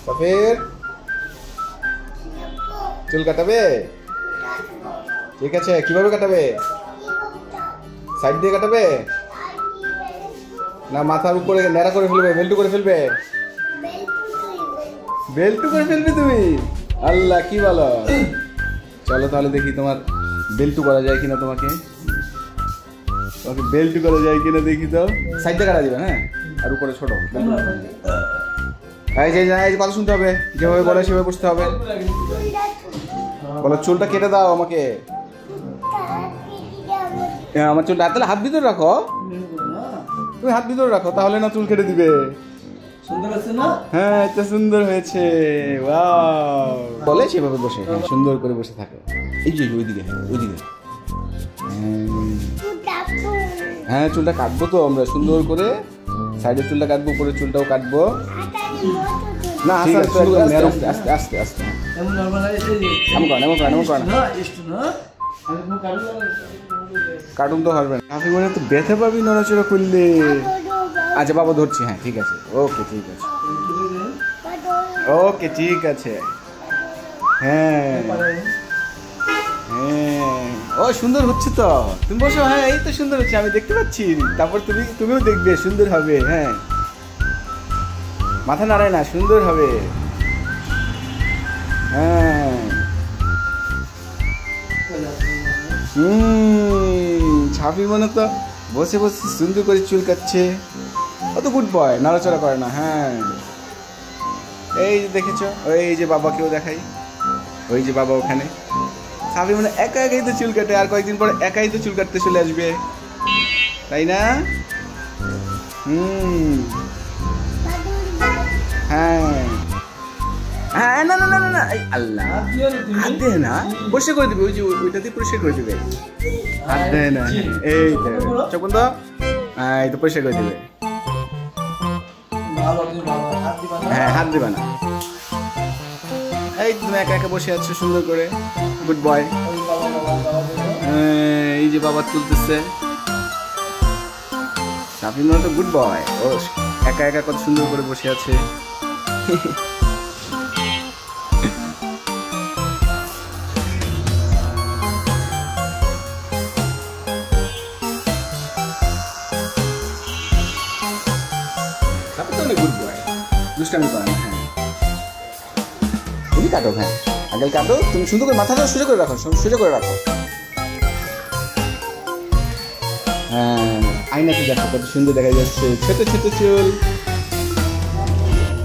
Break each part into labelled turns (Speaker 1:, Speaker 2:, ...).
Speaker 1: সাফির চুল কাটাবে? ঠিক আছে, কিভাবে কাটাবে? সাইড দিয়ে কাটাবে না মাথার উপরে ন্যাড়া করে ফেলবে, বেল্টু করে ফেলবে? বেল্টু করে ফেলবে তুমি? আল্লাহ, কি বলো? চলো তাহলে দেখি তোমার বেল্টু করা যায় কিনা। তোমাকে বেল্টু করা যায় কিনা দেখি তো। সাইড দিয়ে কাটা দিবে, হ্যাঁ, আর উপরে ছোট। এই যে কথা শুনতে হবে, যেভাবে বলে সেভাবে বসতে হবে। বলো চুলটা কেটে দাও আমাকে। আমার চুলটা তাহলে হাত ভিতরে রাখো, তুমি হাত ভিতরে রাখো, তাহলে না চুল কেটে দিবে। হ্যাঁ, এটা সুন্দর হয়েছে। বলে সেভাবে বসে, সুন্দর করে বসে থাকে। এই যে ওইদিকে, ওইদিকে। হ্যাঁ, চুলটা কাটবো তো আমরা সুন্দর করে। সাইডের চুলটা কাটবো, উপরে চুলটাও কাটবো। না আস্তে আস্তে আস্তে কার্টুন তো হবে না। আপনি মনে তো ব্যথা পাবি নড়াচড়া করলে। আচ্ছা বাবা ধরছি, হ্যাঁ ঠিক আছে, ওকে ঠিক আছে, ওকে ঠিক আছে। হ্যাঁ হ্যাঁ, ও সুন্দর হচ্ছে তো। তুমি বসো। হ্যাঁ, এই তো সুন্দর হচ্ছে, আমি দেখতে পাচ্ছি। তারপর তুমিও দেখবে, সুন্দর হবে। হ্যাঁ, মাথা নাড়ায় না, সুন্দর হবে। হ্যাঁ, ছাপি মনে তো বসে বসে সুন্দর করে চুল কাটছে। অত গুড বয়, নাড়াচড়া করে না। হ্যাঁ, এই যে দেখেছো, ওই যে বাবাকেও দেখাই, ওই যে বাবা ওখানে। ছাপি মানে একা একাই তো চুল কাটে, আর কয়েকদিন পরে একাই তো চুল কাটতে চলে আসবে, তাই না? হ্যাঁ হ্যাঁ, না না না না না, আল্লাহ, হাত দে না, পরিষ্কার করে দিবে। ওই যে ওইটা দিয়ে পরিষ্কার করে দিবে। হাত দে না, এই চোখ বন্ধ। এই তো পরিষ্কার করে দিবে। হ্যাঁ, হাত দিবা না। এই তুমি একা একা বসে আছো সুন্দর করে, গুড বয়। এই যে বাবা তুলতেছে। আপনি মনে তো গুড বয়, ও একা একা কত সুন্দর করে বসে আছে। গুড বয়, দুষ্টামি করে না। হ্যাঁ, তুমি কাটো। হ্যাঁ, আগে কাটো। তুমি সুন্দর করে মাথাটা সোজা করে রাখো, সোজা করে রাখো। হ্যাঁ, আয়নাতে দেখো কত সুন্দর দেখা যাচ্ছে। ছোট ছোট চুল।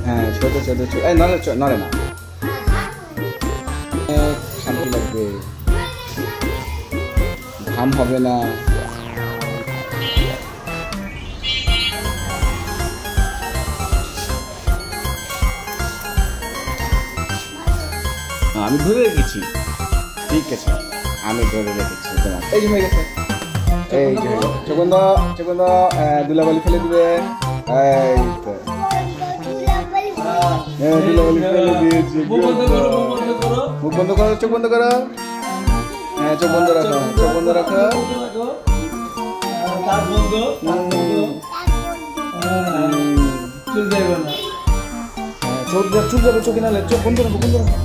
Speaker 1: হ্যাঁ, ছোট ছোট চুল। এই নড়ে না, শান্তি লাগবে, ঘাম হবে না। আমি ধরে রেখেছি, ঠিক আছে, আমি ধরে রেখেছি। এই যে হয়ে গেছে, এই যে চোখ বন্ধ, চোখ বন্ধ। ধুলাবালি ফেলে দিবে। এই তো ধুলাবালি ফেলে দিয়েছি। মুখ বন্ধ করো, চোখ বন্ধ করো। হ্যাঁ, চোখ বন্ধ রাখো, চোখ বন্ধ রাখো। চুল যাবে, চোখে নালে চোখ বন্ধ রাখো, বন্ধ রাখো।